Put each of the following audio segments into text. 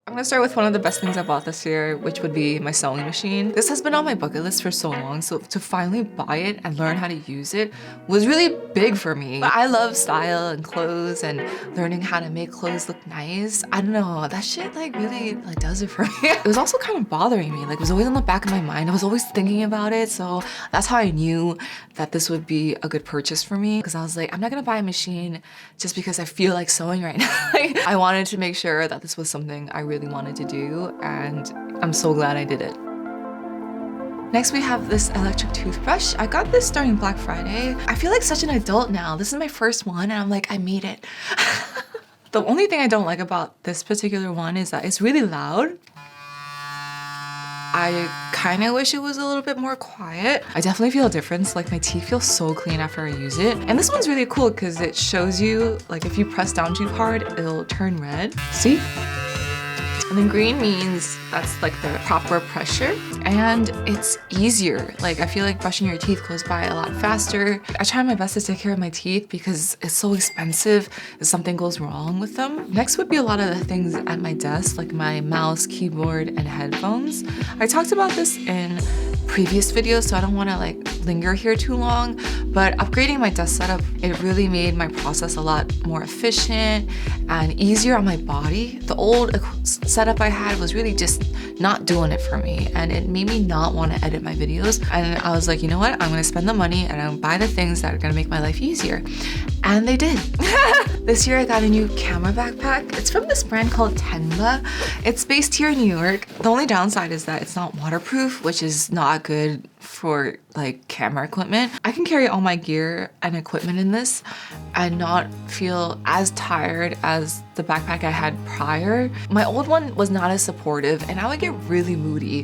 I'm gonna start with one of the best things I bought this year, which would be my sewing machine. This has been on my bucket list for so long, so to finally buy it and learn how to use it was really big for me. But I love style and clothes and learning how to make clothes look nice. I don't know, that shit really does it for me. It was also kind of bothering me, it was always on the back of my mind. I was always thinking about it, so that's how I knew that this would be a good purchase for me, because I was like, I'm not gonna buy a machine just because I feel like sewing right now. I wanted to make sure that this was something I really wanted to do, and I'm so glad I did it. Next, we have this electric toothbrush. I got this during Black Friday. I feel like such an adult now. This is my first one, and I'm like, I made it. The only thing I don't like about this particular one is that it's really loud. I kind of wish it was a little bit more quiet. I definitely feel a difference. My teeth feel so clean after I use it. And this one's really cool because it shows you, if you press down too hard, it'll turn red. See? And then green means that's the proper pressure, and it's easier. I feel like brushing your teeth goes by a lot faster. I try my best to take care of my teeth because it's so expensive if something goes wrong with them. Next would be a lot of the things at my desk, like my mouse, keyboard, and headphones. I talked about this in previous videos, so I don't want to linger here too long, but upgrading my desk setup, it really made my process a lot more efficient and easier on my body. The old setup I had was really just not doing it for me, and it made me not want to edit my videos. And I was like, you know what? I'm gonna spend the money and I'm gonna buy the things that are gonna make my life easier. And they did. This year I got a new camera backpack. It's from this brand called Tenba. It's based here in New York. The only downside is that it's not waterproof, which is not good for camera equipment. I can carry all my gear and equipment in this and not feel as tired as the backpack I had prior. My old one was not as supportive, and I would get really moody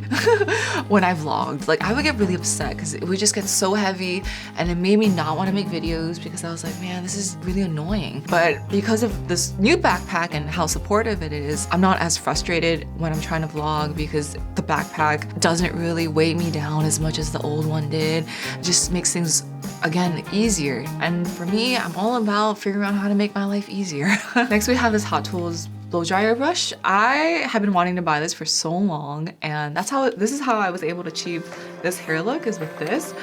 when I vlogged. I would get really upset because it would just get so heavy, and it made me not want to make videos because I was like, man, this is really annoying. But because of this new backpack and how supportive it is, I'm not as frustrated when I'm trying to vlog because the backpack doesn't really weigh me down as much as the old one did. It just makes things, again, easier. And for me, I'm all about figuring out how to make my life easier. Next, we have this Hot Tools blow dryer brush. I have been wanting to buy this for so long, and this is how I was able to achieve this hair look, is with this.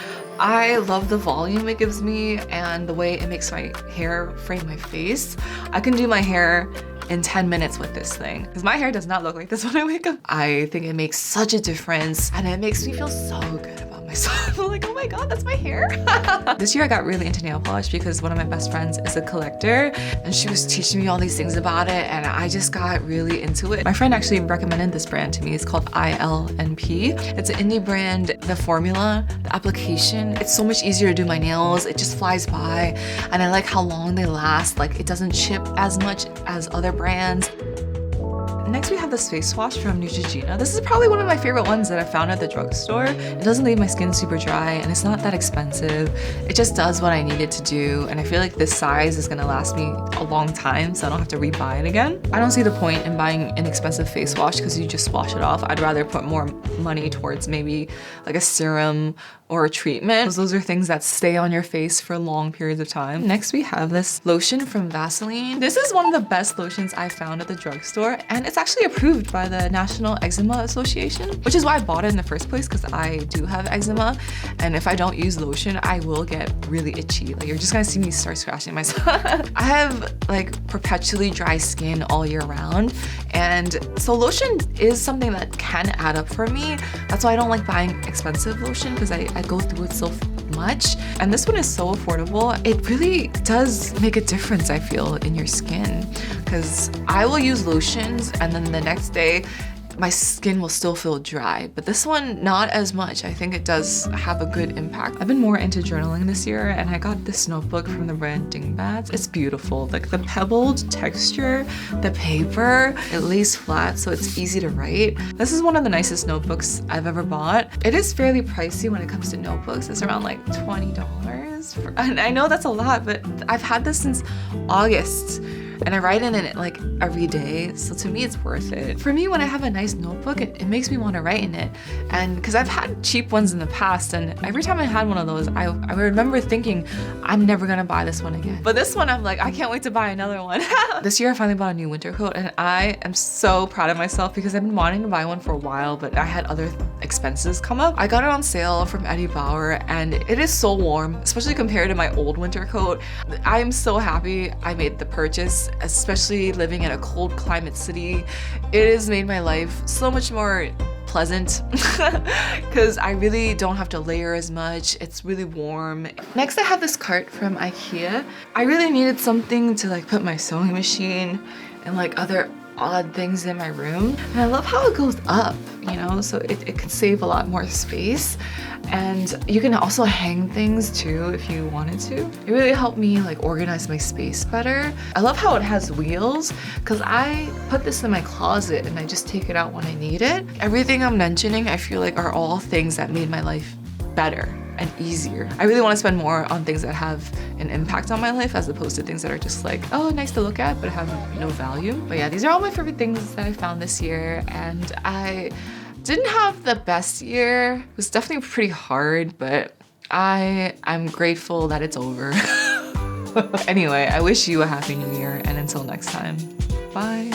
I love the volume it gives me and the way it makes my hair frame my face. I can do my hair in 10 minutes with this thing, because my hair does not look like this when I wake up. I think it makes such a difference, and it makes me feel so good about myself. I'm like, oh my god, that's my hair. This year I got really into nail polish because one of my best friends is a collector, and she was teaching me all these things about it, and I just got really into it. My friend actually recommended this brand to me. It's called ILNP. It's an indie brand. The formula, the application, it's so much easier to do my nails. It just flies by, and I like how long they last. It doesn't chip as much as other brands. Next, we have this face wash from Neutrogena. This is probably one of my favorite ones that I found at the drugstore. It doesn't leave my skin super dry, and it's not that expensive. It just does what I need it to do, and I feel like this size is gonna last me a long time, so I don't have to rebuy it again. I don't see the point in buying an expensive face wash because you just wash it off. I'd rather put more money towards maybe a serum or a treatment. Those are things that stay on your face for long periods of time. Next, we have this lotion from Vaseline. This is one of the best lotions I found at the drugstore, and it's actually approved by the National Eczema Association, which is why I bought it in the first place, because I do have eczema, and if I don't use lotion, I will get really itchy. You're just gonna see me start scratching myself. I have perpetually dry skin all year round, and so lotion is something that can add up for me. That's why I don't like buying expensive lotion, because I go through it so much. And this one is so affordable. It really does make a difference, I feel, in your skin, because I will use lotions and then the next day my skin will still feel dry, but this one, not as much. I think it does have a good impact. I've been more into journaling this year, and I got this notebook from the brand Dingbats. It's beautiful. The pebbled texture, the paper, it lays flat, so it's easy to write. This is one of the nicest notebooks I've ever bought. It is fairly pricey when it comes to notebooks. It's around $20. And I know that's a lot, but I've had this since August. and I write in it like every day, so to me it's worth it. For me, when I have a nice notebook, it makes me want to write in it. And because I've had cheap ones in the past, and every time I had one of those, I remember thinking, I'm never gonna buy this one again. But this one, I'm like, I can't wait to buy another one. This year I finally bought a new winter coat, and I am so proud of myself because I've been wanting to buy one for a while, but I had other expenses come up. I got it on sale from Bauer, and it is so warm, especially compared to my old winter coat. I am so happy I made the purchase, especially living in a cold climate city. It has made my life so much more pleasant because I really don't have to layer as much. It's really warm. Next, I have this cart from Ikea. I really needed something to like put my sewing machine and like other odd things in my room. And I love how it goes up, you know, so it could save a lot more space. And you can also hang things too if you wanted to. It really helped me like organize my space better. I love how it has wheels because I put this in my closet and I just take it out when I need it. Everything I'm mentioning, I feel like are all things that made my life better and easier. I really want to spend more on things that have an impact on my life as opposed to things that are just like, oh, nice to look at, but have no value. But yeah, these are all my favorite things that I found this year, and I didn't have the best year. It was definitely pretty hard, but I'm grateful that it's over. Anyway, I wish you a happy new year, and until next time, bye.